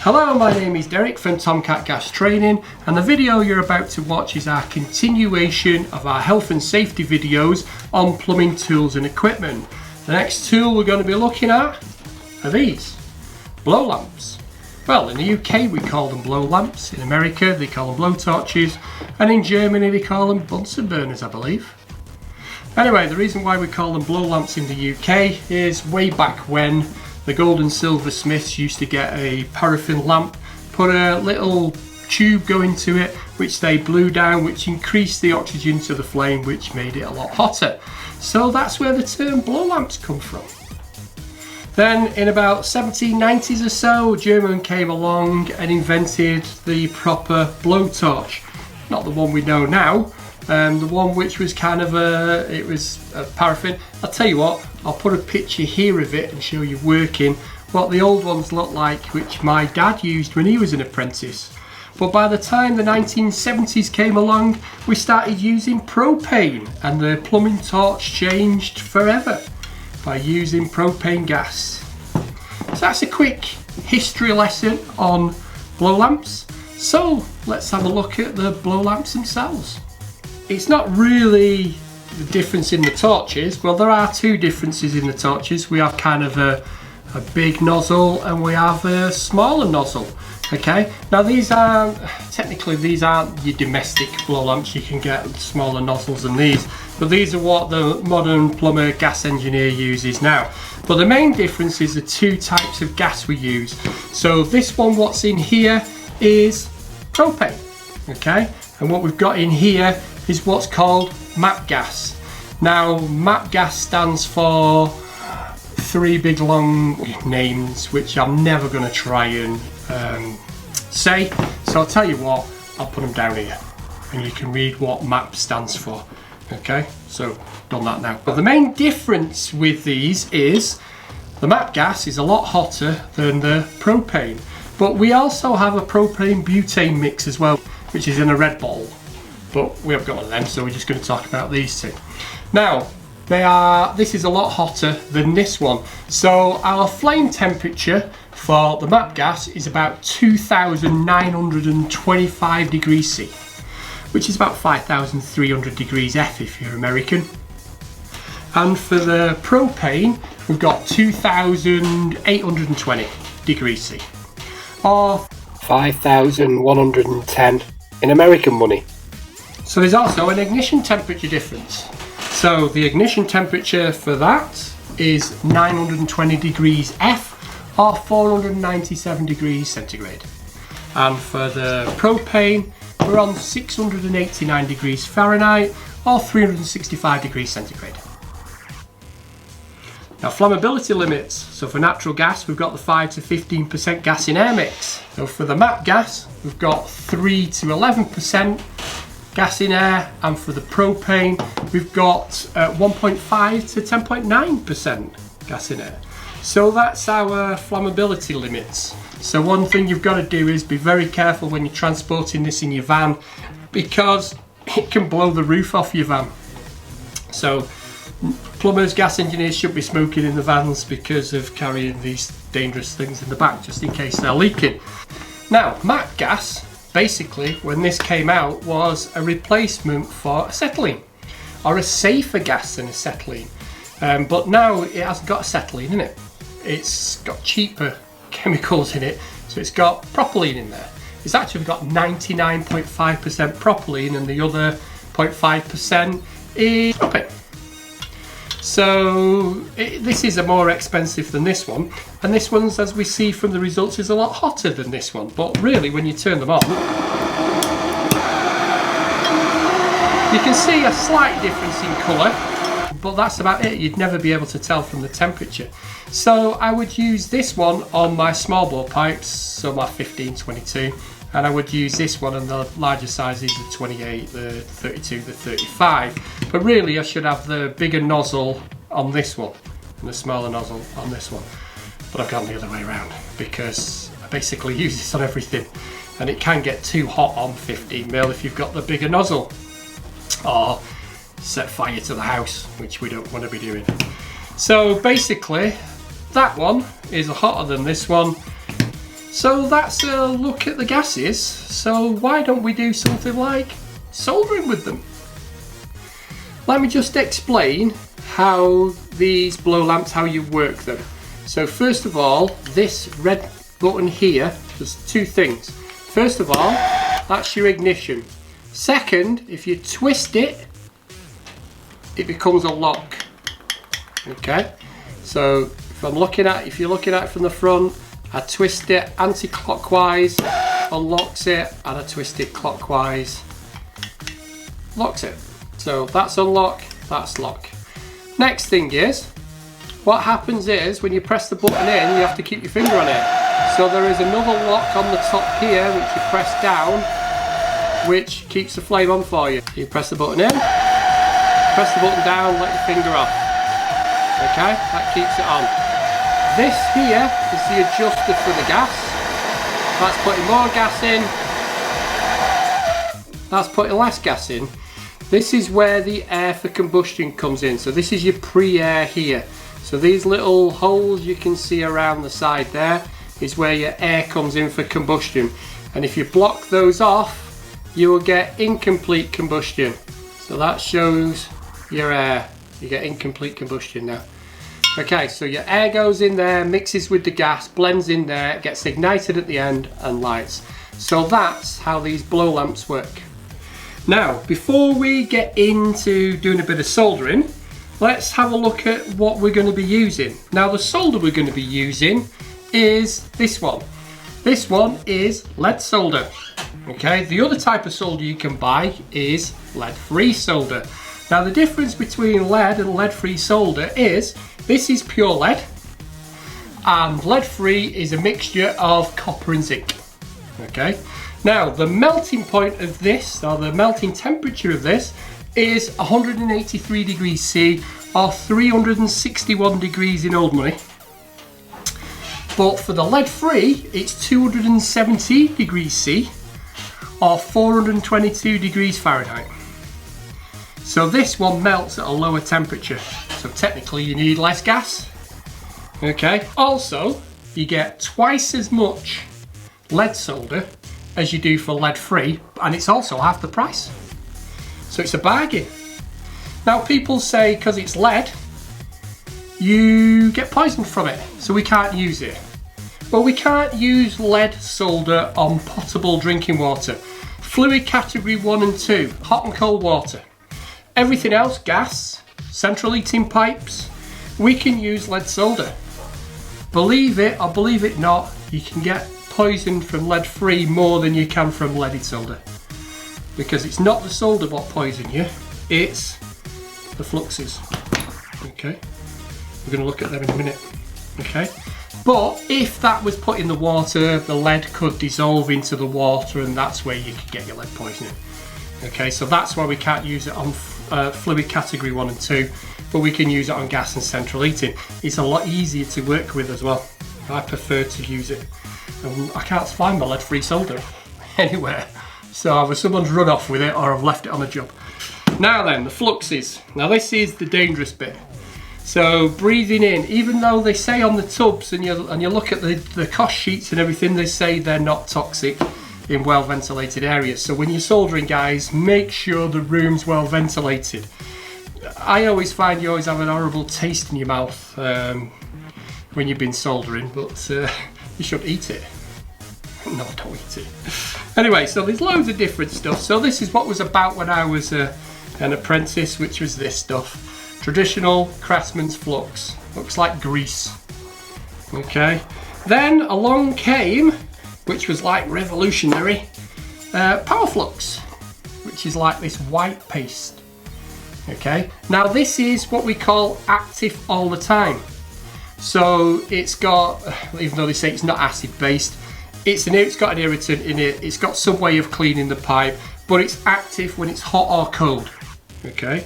Hello, my name is Derek from Tomcat Gas Training, and the video you're about to watch is our continuation of our health and safety videos on plumbing tools and equipment. The next tool we're going to be looking at are these, blow lamps. Well, in the UK we call them blow lamps, in America they call them blow torches, and in Germany they call them Bunsen burners, I believe. Anyway, the reason why we call them blow lamps in the UK is way back when the gold and silver smiths used to get a paraffin lamp, put a little tube going to it, which they blew down, which increased the oxygen to the flame, which made it a lot hotter. So that's where the term blow lamps come from. Then in about 1790s or so, a German came along and invented the proper blowtorch. Not the one we know now, the one which was kind of a paraffin. I'll tell you what, I'll put a picture here of it and show you working what the old ones look like, which my dad used when he was an apprentice. But by the time the 1970s came along, we started using propane, and the plumbing torch changed forever by using propane gas. So that's a quick history lesson on blow lamps. So let's have a look at the blow lamps themselves. It's not really the difference in the torches. Well, there are two differences in the torches. We have kind of a big nozzle and we have a smaller nozzle. Okay, now these aren't your domestic blow lamps. You can get smaller nozzles than these, but these are what the modern plumber gas engineer uses now. But the main difference is the two types of gas we use. So this one, what's in here is propane, okay, and what we've got in here is what's called MAP gas. Now MAP gas stands for three big long names which I'm never going to try and say, so I'll tell you what, I'll put them down here and you can read what MAP stands for. Okay, so done that now. But the main difference with these is the MAP gas is a lot hotter than the propane, but we also have a propane butane mix as well, which is in a red bottle. But we haven't got one of them, so we're just going to talk about these two. Now, this is a lot hotter than this one. So our flame temperature for the MAP gas is about 2,925 degrees C, which is about 5,300 degrees F if you're American. And for the propane, we've got 2,820 degrees C, or 5,110 in American money. So there's also an ignition temperature difference. So the ignition temperature for that is 920 degrees F, or 497 degrees centigrade. And for the propane, we're on 689 degrees Fahrenheit, or 365 degrees centigrade. Now, flammability limits. So for natural gas, we've got the 5 to 15% gas in air mix. So for the MAP gas, we've got 3 to 11% gas in air, and for the propane, we've got 1.5 to 10.9% gas in air. So that's our flammability limits. So one thing you've got to do is be very careful when you're transporting this in your van, because it can blow the roof off your van. So plumbers, gas engineers should be smoking in the vans because of carrying these dangerous things in the back, just in case they're leaking. Now, MAP gas, basically, when this came out, was a replacement for acetylene, or a safer gas than acetylene. But now it hasn't got acetylene in it. It's got cheaper chemicals in it, so it's got propylene in there. It's actually got 99.5% propylene, and the other 0.5% is propane. So this is a more expensive than this one, and this one's, as we see from the results, is a lot hotter than this one. But really, when you turn them on, you can see a slight difference in colour, but that's about it. You'd never be able to tell from the temperature. So I would use this one on my small bore pipes, so my 15, 22, and I would use this one on the larger sizes, the 28, the 32, the 35. But really I should have the bigger nozzle on this one and the smaller nozzle on this one. But I've gone the other way around because I basically use this on everything, and it can get too hot on 15mm if you've got the bigger nozzle, or set fire to the house, which we don't want to be doing. So basically that one is hotter than this one. So that's a look at the gases. So why don't we do something like soldering with them? Let me just explain how these blow lamps, how you work them. So first of all, this red button here does two things. First of all, that's your ignition. Second, if you twist it, it becomes a lock. Okay, so if you're looking at it from the front, I twist it anti-clockwise, unlocks it, and I twist it clockwise, locks it. So that's unlock, that's lock. Next thing is, what happens is when you press the button in, you have to keep your finger on it. So there is another lock on the top here which you press down, which keeps the flame on for you. You press the button in, press the button down, let your finger off. Okay, that keeps it on. This here is the adjuster for the gas. That's putting more gas in. That's putting less gas in. This is where the air for combustion comes in. So this is your pre-air here. So these little holes you can see around the side there is where your air comes in for combustion. And if you block those off, you will get incomplete combustion. So that shows your air. You get incomplete combustion now. Okay, so your air goes in there, mixes with the gas, blends in there, gets ignited at the end and lights. So that's how these blow lamps work. Now, before we get into doing a bit of soldering, let's have a look at what we're going to be using. Now, the solder we're going to be using is this one. This one is lead solder. Okay, the other type of solder you can buy is lead-free solder. Now, the difference between lead and lead-free solder is this is pure lead, and lead-free is a mixture of copper and zinc. Okay. Now, the melting point of this, or the melting temperature of this, is 183 degrees C, or 361 degrees in old money. But for the lead-free, it's 270 degrees C, or 422 degrees Fahrenheit. So this one melts at a lower temperature. So technically you need less gas. Okay. Also, you get twice as much lead solder as you do for lead-free, and it's also half the price. So it's a bargain. Now people say because it's lead, you get poisoned from it, so we can't use it. Well, we can't use lead solder on potable drinking water. Fluid category 1 and 2, hot and cold water. Everything else, gas, central heating pipes, we can use lead solder. Believe it or believe it not, you can get poisoned from lead-free more than you can from leaded solder. Because it's not the solder what poison you, it's the fluxes. Okay, we're going to look at them in a minute. Okay, but if that was put in the water, the lead could dissolve into the water, and that's where you could get your lead poisoning. Okay, so that's why we can't use it on fluid category 1 and 2, but we can use it on gas and central heating. It's a lot easier to work with as well. I prefer to use it. I can't find my lead-free solder anywhere, so either someone's run off with it or I've left it on a job. Now then, the fluxes. Now this is the dangerous bit. So breathing in, even though they say on the tubs and you look at the cost sheets and everything, they say they're not toxic in well ventilated areas. So when you're soldering, guys, make sure the room's well ventilated. I always find you always have an horrible taste in your mouth when you've been soldering, but you shouldn't eat it. No, don't eat it. Anyway, so there's loads of different stuff. So this is what was about when I was an apprentice, which was this stuff. Traditional craftsman's flux. Looks like grease. Okay. Then along came, which was like revolutionary, power flux, which is like this white paste. Okay. Now this is what we call active all the time. So it's got, even though they say it's not acid based, it's got an irritant in it. It's got some way of cleaning the pipe, but it's active when it's hot or cold. Okay.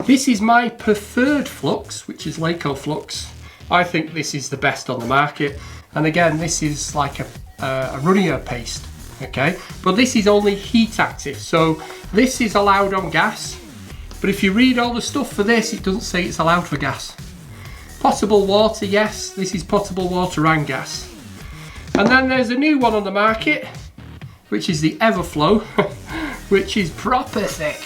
This is my preferred flux, which is Laco Flux. I think this is the best on the market. And again, this is like a runnier paste. Okay. But this is only heat active. So this is allowed on gas. But if you read all the stuff for this, it doesn't say it's allowed for gas. Potable water, yes, this is potable water and gas. And then there's a new one on the market, which is the Everflow, which is proper thick.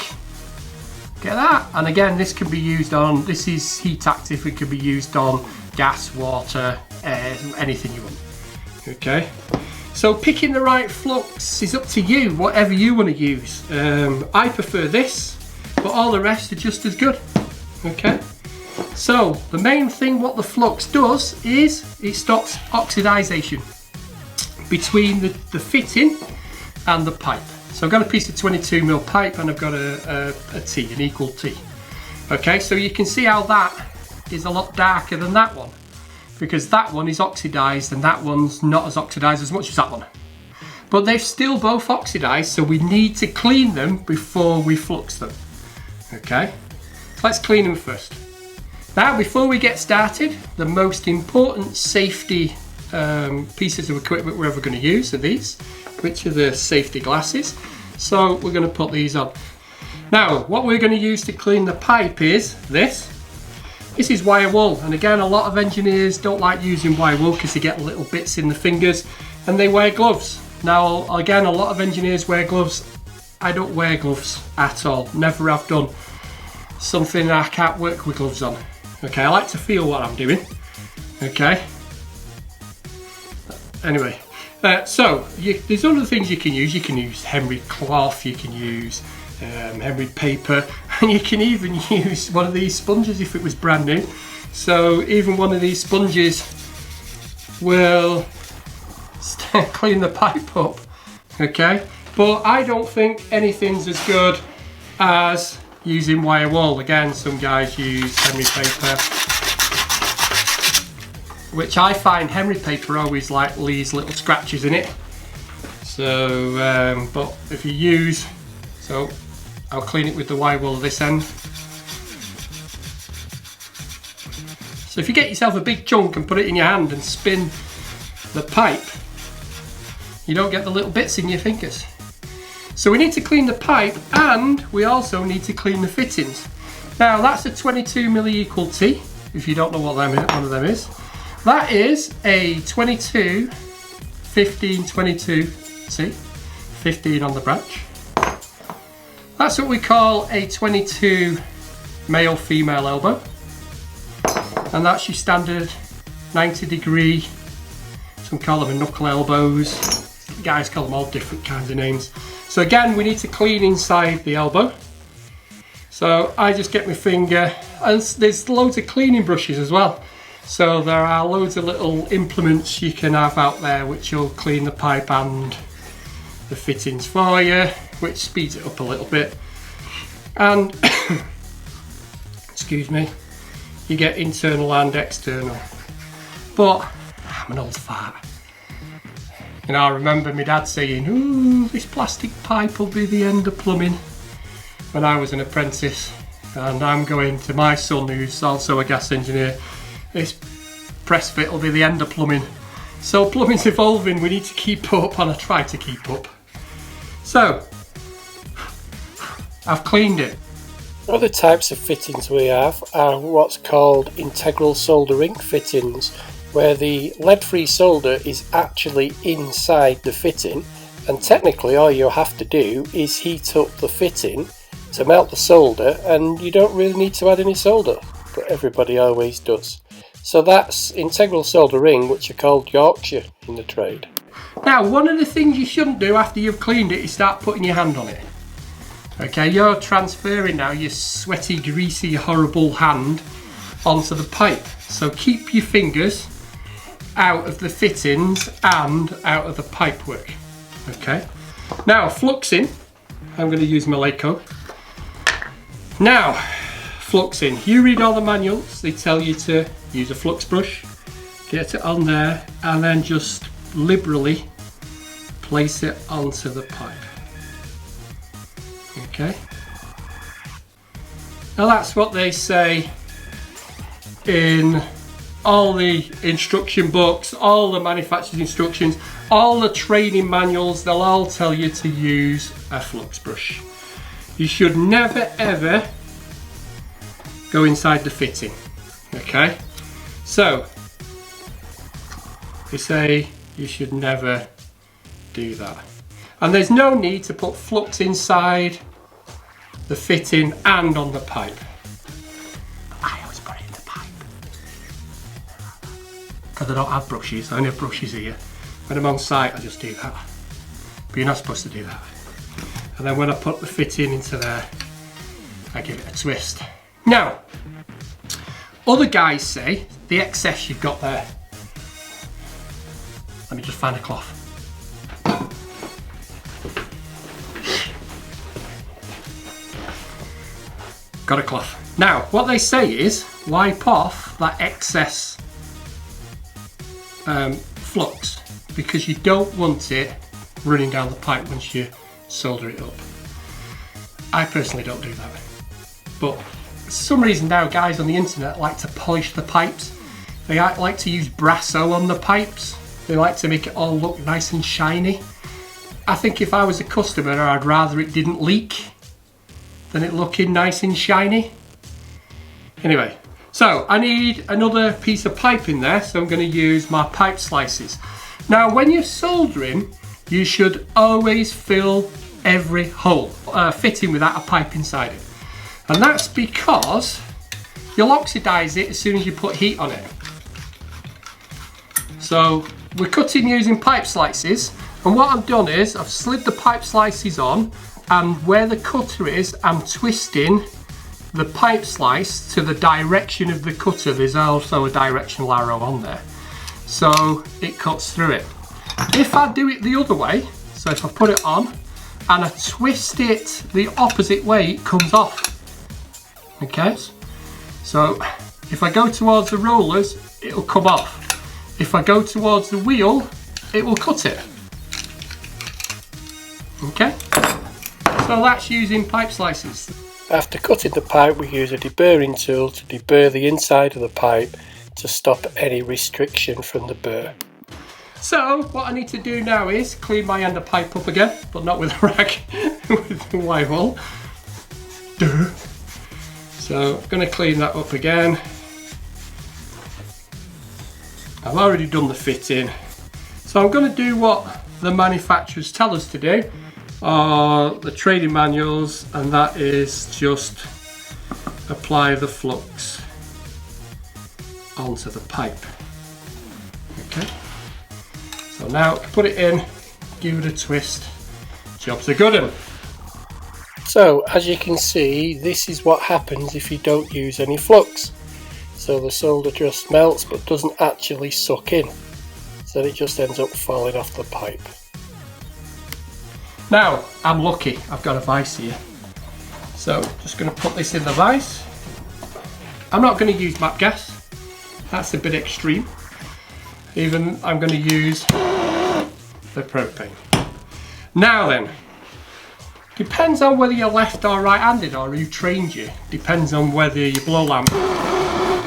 Get that? And again, this can be used on, this is heat active, it can be used on gas, water, anything you want. Okay, so picking the right flux is up to you, whatever you want to use. I prefer this, but all the rest are just as good. Okay, so the main thing what the flux does is it stops oxidization between the fitting and the pipe. So I've got a piece of 22mm pipe and I've got a T, an equal T. Okay, so you can see how that is a lot darker than that one, because that one is oxidized and that one's not as oxidized as much as that one. But they've still both oxidized, so we need to clean them before we flux them. Okay, so let's clean them first. Now, before we get started, the most important safety pieces of equipment we're ever going to use are these, which are the safety glasses. So we're going to put these on. Now, what we're going to use to clean the pipe is this. This is wire wool, and again, a lot of engineers don't like using wire wool because they get little bits in the fingers, and they wear gloves. Now, again, a lot of engineers wear gloves. I don't wear gloves at all, never have done. Something I can't work with gloves on. Okay, I like to feel what I'm doing. Okay. Anyway, so there's other things you can use. You can use Henry cloth, you can use Henry paper, and you can even use one of these sponges if it was brand new. So even one of these sponges will clean the pipe up. Okay, but I don't think anything's as good as using wire wool. Again, some guys use Henry paper, which I find Henry paper always like leaves little scratches in it. So, but if you use, so I'll clean it with the wire wool at this end. So if you get yourself a big chunk and put it in your hand and spin the pipe, you don't get the little bits in your fingers. So we need to clean the pipe, and we also need to clean the fittings. Now that's a 22mm equal T, if you don't know what one of them is. That is a 22, 15, 22, see, 15 on the branch. That's what we call a 22 male-female elbow. And that's your standard 90 degree, some call them knuckle elbows. Guys call them all different kinds of names. So again, we need to clean inside the elbow. So I just get my finger, and there's loads of cleaning brushes as well. So there are loads of little implements you can have out there which will clean the pipe and the fittings for you, which speeds it up a little bit. And excuse me, you get internal and external. But I'm an old fart. You know, I remember my dad saying, "Ooh, this plastic pipe will be the end of plumbing," when I was an apprentice. And I'm going to my son, who's also a gas engineer, this press fit will be the end of plumbing. So plumbing's evolving, we need to keep up, and I try to keep up. So, I've cleaned it. Other types of fittings we have are what's called integral soldering fittings, where the lead-free solder is actually inside the fitting, and technically all you have to do is heat up the fitting to melt the solder, and you don't really need to add any solder, but everybody always does. So that's integral soldering, which are called Yorkshire in the trade. Now, one of the things you shouldn't do after you've cleaned it is start putting your hand on it. Okay, you're transferring now your sweaty, greasy, horrible hand onto the pipe. So keep your fingers out of the fittings and out of the pipe work. Okay, now fluxing, I'm going to use my Laco. Now, fluxing, you read all the manuals, they tell you to use a flux brush, get it on there, and then just liberally place it onto the pipe. Okay, now that's what they say in all the instruction books, all the manufacturer's instructions, all the training manuals, they'll all tell you to use a flux brush. You should never ever go inside the fitting. Okay, so they say You should never do that. And there's no need to put flux inside the fitting and on the pipe. I always put it in the pipe. Because I don't have brushes, I only have brushes here. When I'm on site, I just do that. But you're not supposed to do that. And then when I put the fitting into there, I give it a twist. Now, other guys say the excess you've got there. Let me just find a cloth. Got a cloth. Now, what they say is wipe off that excess flux, because you don't want it running down the pipe once you solder it up. I personally don't do that. But for some reason now guys on the internet like to polish the pipes. They like to use Brasso on the pipes. They like to make it all look nice and shiny. I think if I was a customer, I'd rather it didn't leak than it looking nice and shiny. Anyway, so I need another piece of pipe in there, so I'm going to use my pipe slices. Now when you're soldering, you should always fill every hole fitting without a pipe inside it. And that's because you'll oxidize it as soon as you put heat on it. So we're cutting using pipe slices, and what I've done is I've slid the pipe slices on, and where the cutter is, I'm twisting the pipe slice to the direction of the cutter. There's also a directional arrow on there, so it cuts through it. If I do it the other way, so if I put it on and I twist it the opposite way, it comes off. Okay, so if I go towards the rollers, it'll come off. If I go towards the wheel, it will cut it. Okay, so that's using pipe slices. After cutting the pipe, we use a deburring tool to deburr the inside of the pipe to stop any restriction from the burr. So what I need to do now is clean my end of pipe up again, but not with a rag, with the wire wool. So I'm going to clean that up again. I've already done the fitting, so I'm going to do what the manufacturers tell us to do, or the training manuals, and that is just apply the flux onto the pipe. Okay, so now put it in, give it a twist, job's a good one. So as you can see, this is what happens if you don't use any flux. So the solder just melts but doesn't actually suck in, so it just ends up falling off the pipe. Now I'm lucky, I've got a vise here, so just going to put this in the vise. I'm not going to use MAP gas, that's a bit extreme. Even I'm going to use the propane. Now then, depends on whether you're left or right handed or who trained you. Depends on whether your blow lamp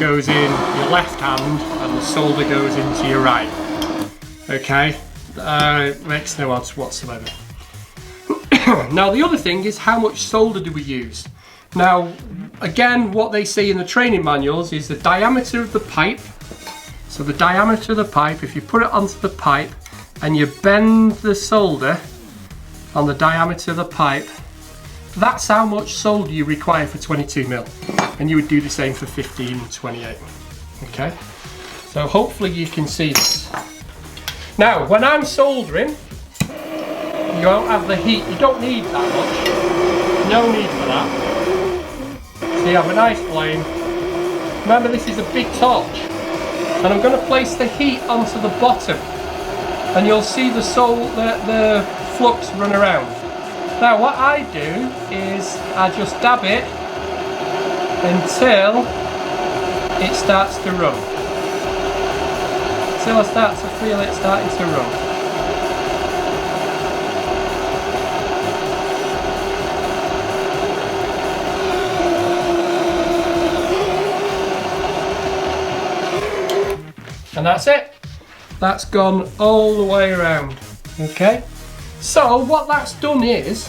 goes in your left hand and the solder goes into your right. Okay, it makes no odds whatsoever. Now the other thing is, how much solder do we use? Now again, what they say in the training manuals is the diameter of the pipe. So the diameter of the pipe, if you put it onto the pipe and you bend the solder on the diameter of the pipe, that's how much solder you require for 22mm, and you would do the same for 15 and 28. Okay, so hopefully you can see this. Now when I'm soldering, you don't have the heat, you don't need that much, no need for that. So you have a nice flame. Remember, this is a big torch, and I'm going to place the heat onto the bottom, and you'll see the flux run around. Now what I do is I just dab it until it starts to run. Until I start to feel it starting to run. And that's it. That's gone all the way around. Okay. So what that's done is,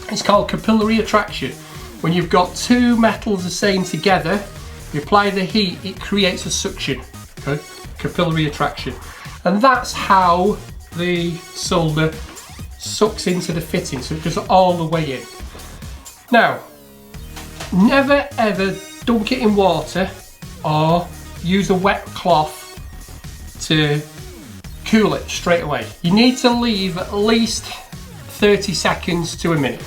it's called capillary attraction. When you've got two metals the same together, you apply the heat, it creates a suction. Okay? Capillary attraction. And that's how the solder sucks into the fitting, so it goes all the way in. Now, never ever dunk it in water or use a wet cloth to cool it straight away. You need to leave at least 30 seconds to a minute.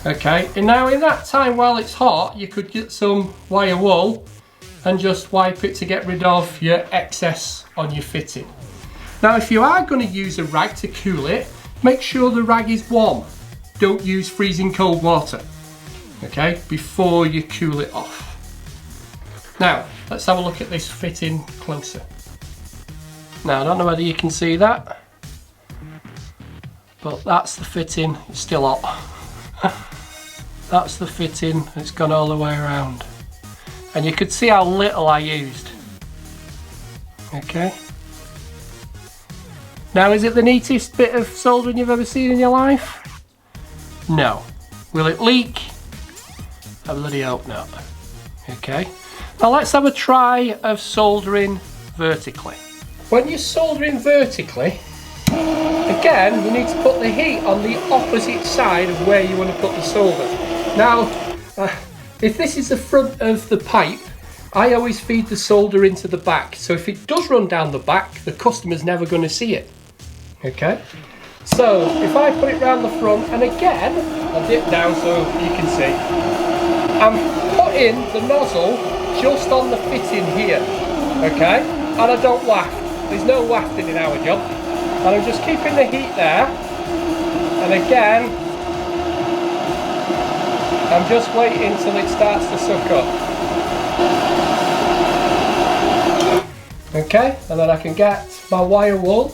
Okay, and now in that time while it's hot, you could get some wire wool and just wipe it to get rid of your excess on your fitting. Now if you are going to use a rag to cool it, make sure the rag is warm. Don't use freezing cold water, okay, before you cool it off. Now let's have a look at this fitting closer. Now I don't know whether you can see that, but that's the fitting. It's still hot. That's the fitting, it's gone all the way around. And you could see how little I used. Okay. Now, is it the neatest bit of soldering you've ever seen in your life? No. Will it leak? I bloody hope not. Okay. Now let's have a try of soldering vertically. When you're soldering vertically, again, you need to put the heat on the opposite side of where you want to put the solder. Now, if this is the front of the pipe, I always feed the solder into the back. So if it does run down the back, the customer's never going to see it. Okay? So if I put it round the front, and again, I'll dip down so you can see, I'm putting the nozzle just on the fitting here. Okay? And I don't waft. There's no wafting in our job. And I'm just keeping the heat there. And again, I'm just waiting till it starts to suck up. Okay, and then I can get my wire wool.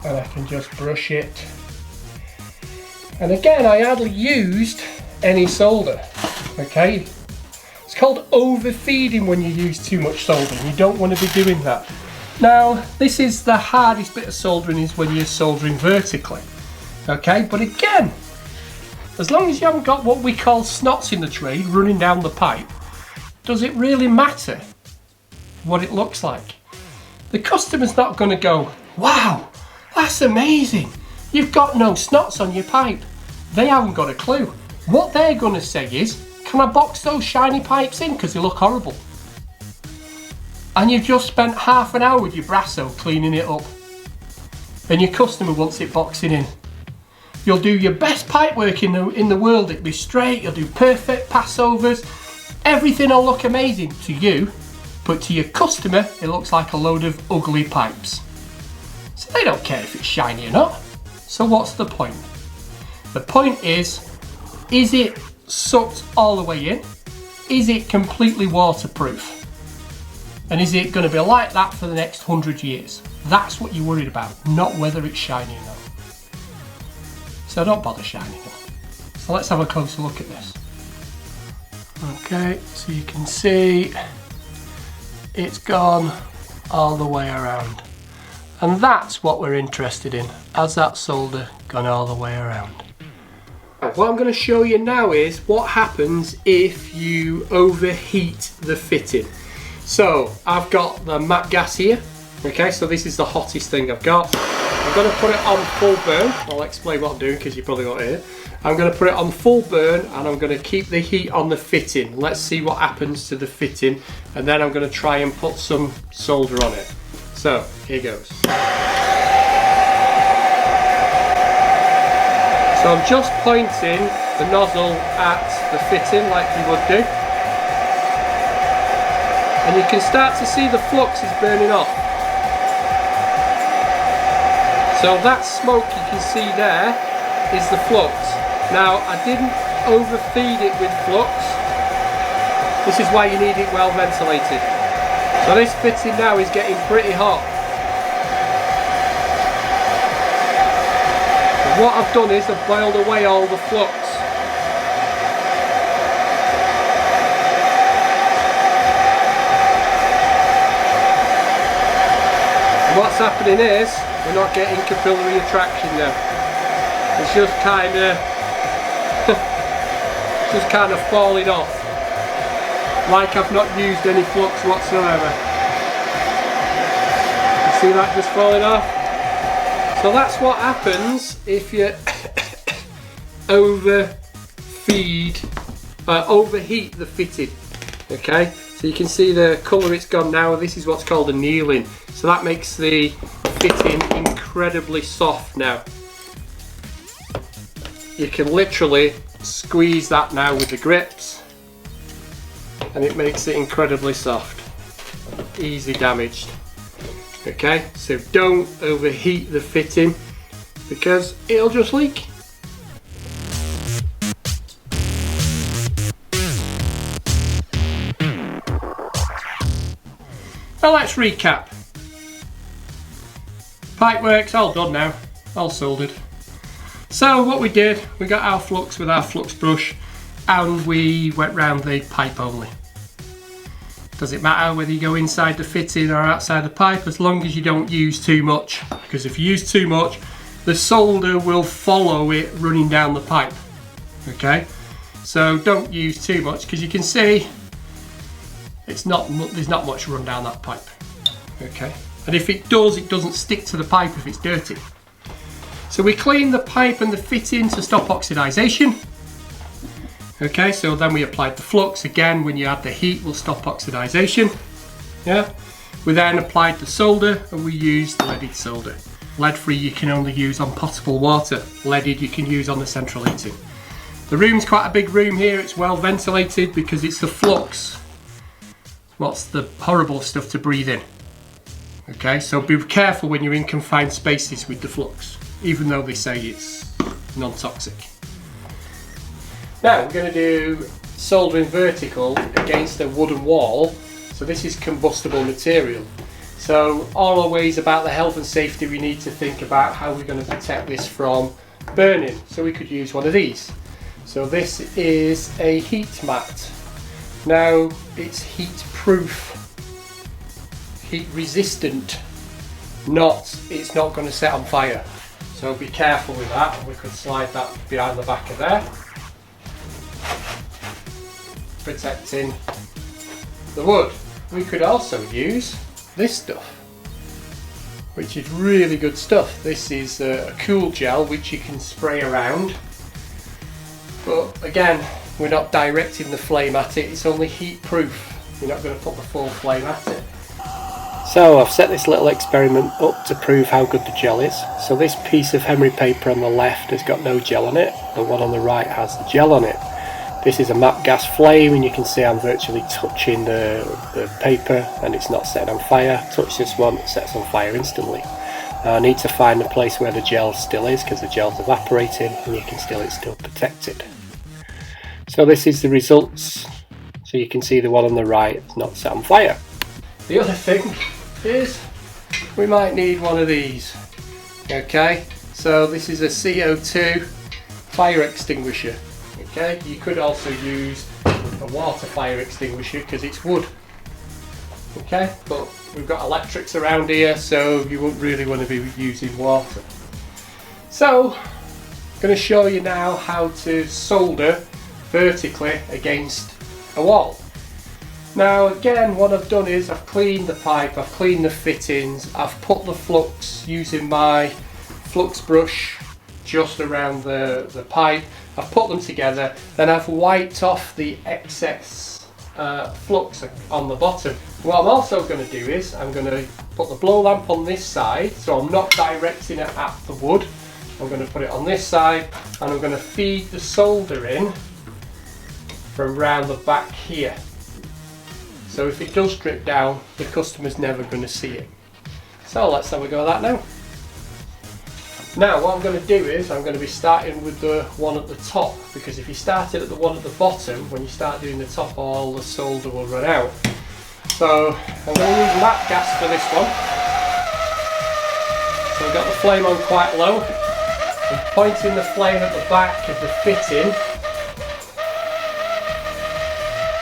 And I can just brush it. And again, I hardly used any solder. Okay, it's called overfeeding when you use too much solder. You don't want to be doing that. Now, this is the hardest bit of soldering, is when you're soldering vertically. Okay, but again, as long as you haven't got what we call snots in the trade running down the pipe, does it really matter what it looks like? The customer's not going to go, wow, that's amazing, you've got no snots on your pipe. They haven't got a clue. What they're going to say is, can I box those shiny pipes in because they look horrible? And you've just spent half an hour with your brasso cleaning it up, and your customer wants it boxing in. You'll do your best pipe work in the world, it'll be straight, you'll do perfect passovers, everything will look amazing to you, but to your customer it looks like a load of ugly pipes. So they don't care if it's shiny or not. So what's the point? The point is it sucked all the way in? Is it completely waterproof? And is it going to be like that for the next 100 years? That's what you're worried about, not whether it's shiny or not. So don't bother shining it. So let's have a closer look at this. Okay, so you can see it's gone all the way around. And that's what we're interested in. Has that solder gone all the way around? What I'm going to show you now is what happens if you overheat the fitting. So I've got the matte gas here. Okay, so this is the hottest thing I've got. I'm going to put it on full burn. I'll explain what I'm doing because you probably won't hear. I'm going to put it on full burn and I'm going to keep the heat on the fitting. Let's see what happens to the fitting, and then I'm going to try and put some solder on it. So here goes. So I'm just pointing the nozzle at the fitting like you would do. And you can start to see the flux is burning off. So that smoke you can see there is the flux. Now I didn't overfeed it with flux. This is why you need it well ventilated. So this fitting now is getting pretty hot. And what I've done is I've boiled away all the flux. And what's happening is we're not getting capillary attraction now. It's just kind of falling off. like I've not used any flux whatsoever. You see that just falling off? So that's what happens if you overheat the fitting. Okay, so you can see the colour it's gone now. This is what's called annealing. So that makes the fitting incredibly soft now. You can literally squeeze that now with the grips and it makes it incredibly soft, easily damaged. Okay, so don't overheat the fitting because it'll just leak. Well, let's recap. Pipework's all done now, all soldered. So what we did, we got our flux with our flux brush and we went round the pipe only. Does it matter whether you go inside the fitting or outside the pipe, as long as you don't use too much, because if you use too much, the solder will follow it running down the pipe. Okay, so don't use too much, because you can see there's not much run down that pipe. Okay, and if it does, it doesn't stick to the pipe if it's dirty. So we clean the pipe and the fitting to stop oxidization. Okay, so then we applied the flux. Again, when you add the heat, will stop oxidization. Yeah. We then applied the solder and we used leaded solder. Lead free you can only use on potable water. Leaded you can use on the central heating. The room's quite a big room here. It's well ventilated because it's the flux. What's the horrible stuff to breathe in? Okay, so be careful when you're in confined spaces with the flux, even though they say it's non-toxic. Now we're going to do soldering vertical against a wooden wall. So this is combustible material. So always about the health and safety, we need to think about how we're going to protect this from burning. So we could use one of these. So this is a heat mat. Now it's heat proof, heat resistant, it's not going to set on fire. So be careful with that. We could slide that behind the back of there, protecting the wood. We could also use this stuff, which is really good stuff. This is a cool gel which you can spray around, but again, we're not directing the flame at it, it's only heat proof. You're not going to put the full flame at it. So I've set this little experiment up to prove how good the gel is. So this piece of emery paper on the left has got no gel on it, the one on the right has the gel on it. This is a MAP gas flame and you can see I'm virtually touching the paper and it's not setting on fire. Touch this one, it sets on fire instantly. Now I need to find a place where the gel still is because the gel's evaporating and you can it's still protected. So this is the results. So you can see the one on the right is not set on fire. The other thing is we might need one of these. Okay, so this is a CO2 fire extinguisher. Okay, you could also use a water fire extinguisher because it's wood. Okay, but we've got electrics around here, so you won't really want to be using water. So I'm going to show you now how to solder vertically against a wall. Now again, what I've done is I've cleaned the pipe, I've cleaned the fittings, I've put the flux using my flux brush just around the pipe. I've put them together, then I've wiped off the excess flux on the bottom. What I'm also going to do is I'm going to put the blow lamp on this side, so I'm not directing it at the wood. I'm going to put it on this side and I'm going to feed the solder in from round the back here. So if it does drip down, the customer's never going to see it. So let's have a go at that now. Now what I'm going to do is I'm going to be starting with the one at the top, because if you started at the one at the bottom, when you start doing the top, all the solder will run out. So I'm going to use MAP gas for this one. So I've got the flame on quite low. I'm pointing the flame at the back of the fitting.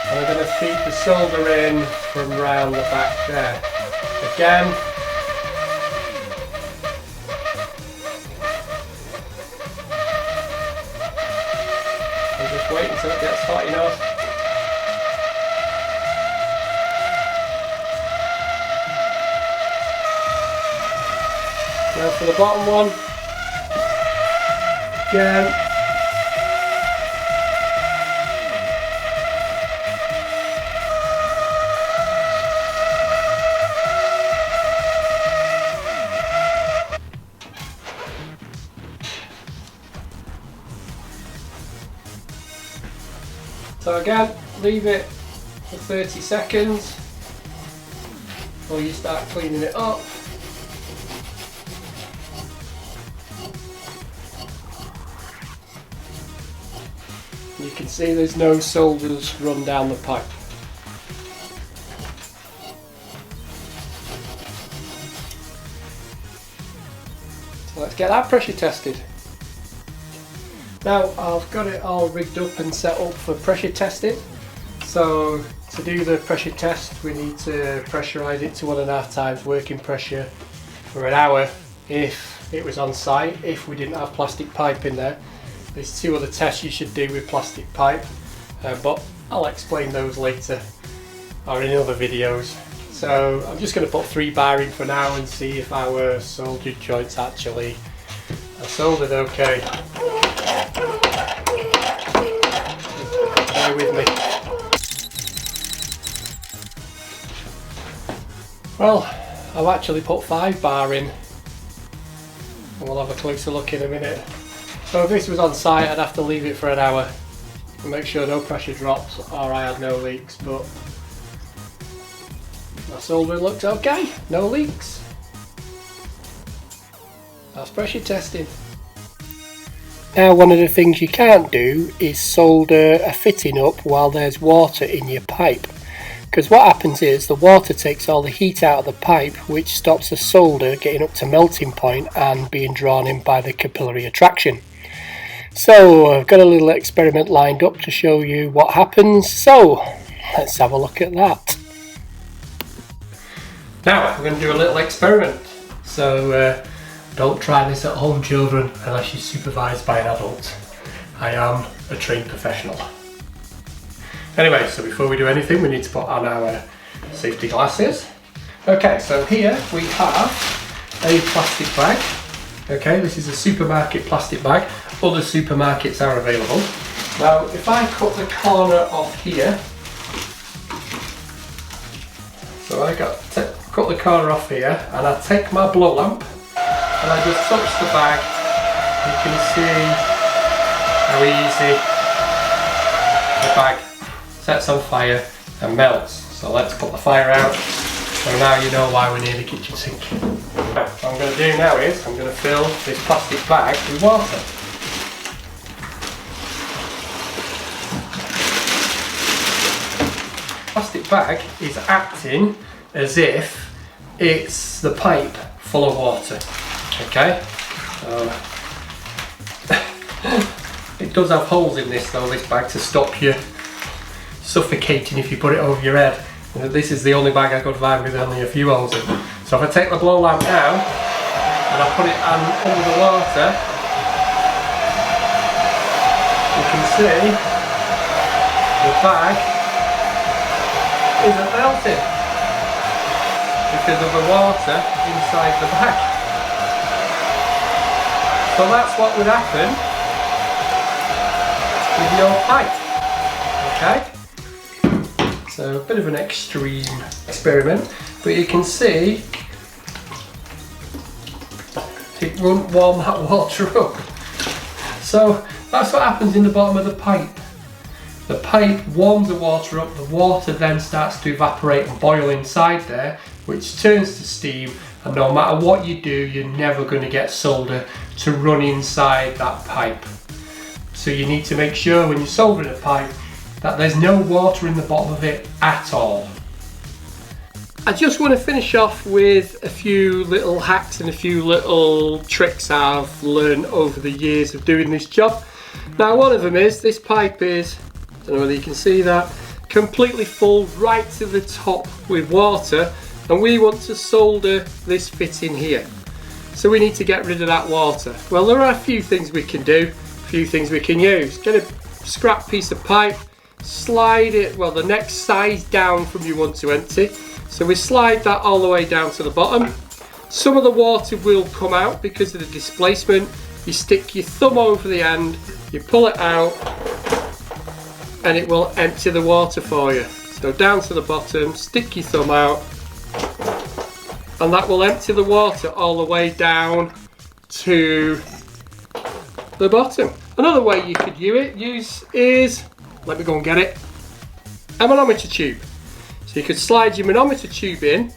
And I'm going to feed the solder in from round the back there. Again, I'll just wait until it gets hot enough. Now for the bottom one, again. So again, leave it for 30 seconds before you start cleaning it up. You can see there's no solders run down the pipe. So let's get that pressure tested. Now I've got it all rigged up and set up for pressure testing. So to do the pressure test we need to pressurise it to 1.5 times working pressure for an hour if it was on site, if we didn't have plastic pipe in there. There's 2 other tests you should do with plastic pipe, but I'll explain those later or in other videos. So I'm just going to put 3 bar in for now and see if our soldered joints actually are soldered okay. Bear with me. Well, I've actually put 5 bar in, and we'll have a closer look in a minute. So if this was on site I'd have to leave it for an hour and make sure no pressure drops or I had no leaks, but my soldering looks okay, no leaks. That's pressure testing. Now one of the things you can't do is solder a fitting up while there's water in your pipe, because what happens is the water takes all the heat out of the pipe, which stops the solder getting up to melting point and being drawn in by the capillary attraction. So I've got a little experiment lined up to show you what happens, so let's have a look at that. Now we're going to do a little experiment, so don't try this at home, children, unless you're supervised by an adult. I am a trained professional. Anyway, so before we do anything we need to put on our safety glasses. Okay, so here we have a plastic bag. Okay, this is a supermarket plastic bag. Other supermarkets are available. Now if I cut the corner off here, so I cut the corner off here and I take my blow lamp and I just touch the bag. You can see how easy the bag sets on fire and melts. So let's put the fire out. So now you know why we're near the kitchen sink. Now, what I'm going to do now is I'm going to fill this plastic bag with water. Plastic bag is acting as if it's the pipe full of water. Okay, so it does have holes in this though, this bag, to stop you suffocating if you put it over your head. And this is the only bag I could find with only a few holes in. So if I take the blow lamp now and I put it under the water, you can see the bag isn't melting because of the water inside the bag. So that's what would happen with your pipe. Okay? So a bit of an extreme experiment, but you can see it won't warm that water up. So that's what happens in the bottom of the pipe. The pipe warms the water up, the water then starts to evaporate and boil inside there, which turns to steam, and no matter what you do, you're never going to get solder to run inside that pipe. So you need to make sure when you're soldering a pipe that there's no water in the bottom of it at all. I just want to finish off with a few little hacks and a few little tricks I've learned over the years of doing this job. Now one of them is, this pipe is, I don't know whether you can see that, completely full right to the top with water, and we want to solder this fitting here. So we need to get rid of that water. Well, there are a few things we can do, a few things we can use. Get a scrap piece of pipe, slide it, well, the next size down from your 1 to empty. So we slide that all the way down to the bottom, Some of the water will come out because of the displacement. You stick your thumb over the end, you pull it out, and it will empty the water for you. So down to the bottom, stick your thumb out, and that will empty the water all the way down to the bottom. Another way you could use is, let me go and get it, a manometer tube. So you could slide your manometer tube in,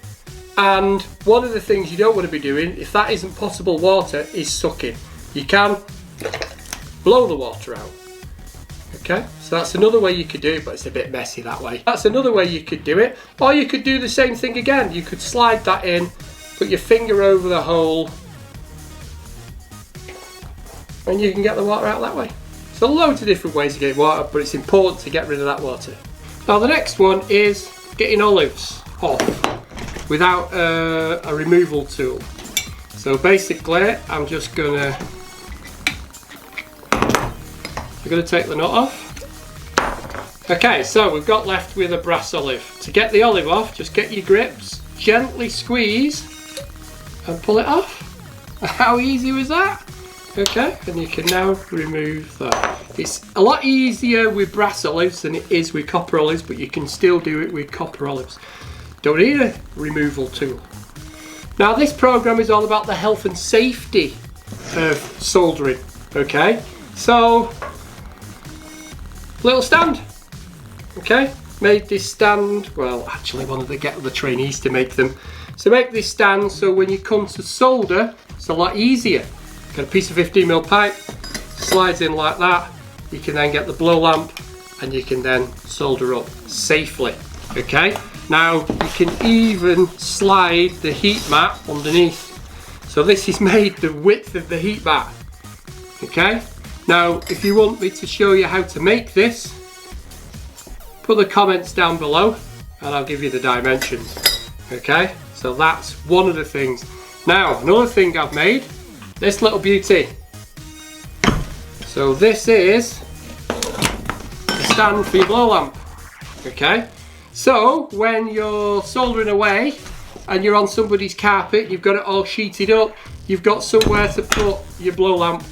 and one of the things you don't want to be doing, if that isn't potable water, is sucking. You can blow the water out. Okay, so that's another way you could do it, but it's a bit messy that way. That's another way you could do it. Or you could do the same thing again. You could slide that in, put your finger over the hole, and you can get the water out that way. So loads of different ways to get water, but it's important to get rid of that water. Now the next one is getting olives off without a removal tool. So basically, I'm gonna take the nut off. Okay, so we've got left with a brass olive. To get the olive off, just get your grips, gently squeeze, and pull it off. How easy was that? Okay, and you can now remove that. It's a lot easier with brass olives than it is with copper olives, but you can still do it with copper olives. Don't need a removal tool. Now this program is all about the health and safety of soldering. Okay, so little stand. Okay, made this stand. Well, actually, one of the trainees to make them. So make this stand so when you come to solder, it's a lot easier. Got a piece of 15mm pipe, slides in like that. You can then get the blow lamp, and you can then solder up safely. Okay. Now you can even slide the heat mat underneath. So this is made the width of the heat mat. Okay. Now if you want me to show you how to make this, put the comments down below and I'll give you the dimensions. Okay. So that's one of the things. Now another thing I've made, this little beauty. So this is a stand for your blow lamp. Okay. So when you're soldering away and you're on somebody's carpet, you've got it all sheeted up, you've got somewhere to put your blow lamp,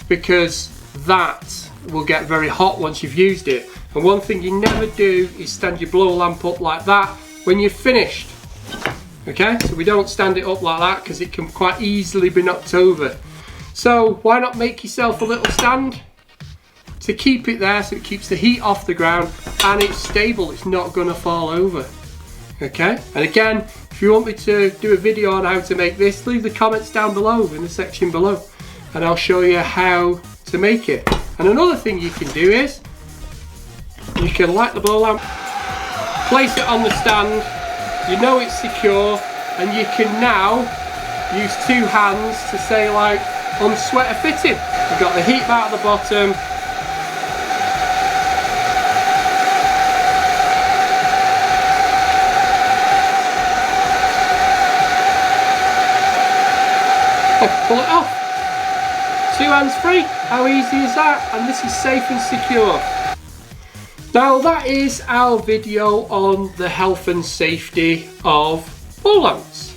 because that will get very hot once you've used it. And one thing you never do is stand your blow lamp up like that when you're finished. Okay, so we don't stand it up like that because it can quite easily be knocked over. So why not make yourself a little stand to keep it there so it keeps the heat off the ground and it's stable, it's not going to fall over. Okay, and again, if you want me to do a video on how to make this, leave the comments down below in the section below and I'll show you how to make it. And another thing you can do is you can light the blow lamp, place it on the stand, you know it's secure, and you can now use two hands to say like unsweater fitting. You've got the heat mat at the bottom, pull it off. Two hands free. How easy is that? And this is safe and secure. Now that is our video on the health and safety of blow lamps.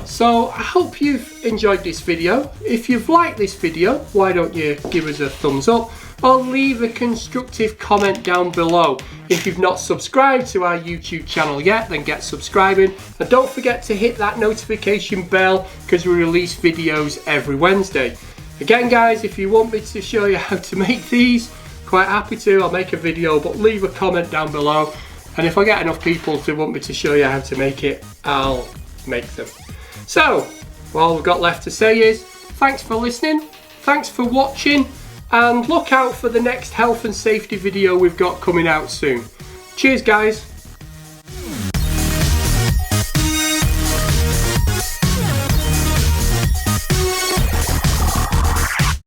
So I hope you've enjoyed this video. If you've liked this video, why don't you give us a thumbs up or leave a constructive comment down below. If you've not subscribed to our YouTube channel yet, then get subscribing, and don't forget to hit that notification bell because we release videos every Wednesday. Again guys, if you want me to show you how to make these, quite happy to, I'll make a video, but leave a comment down below, and if I get enough people to want me to show you how to make it, I'll make them. So all we've got left to say is thanks for listening, thanks for watching, and look out for the next health and safety video we've got coming out soon. Cheers guys.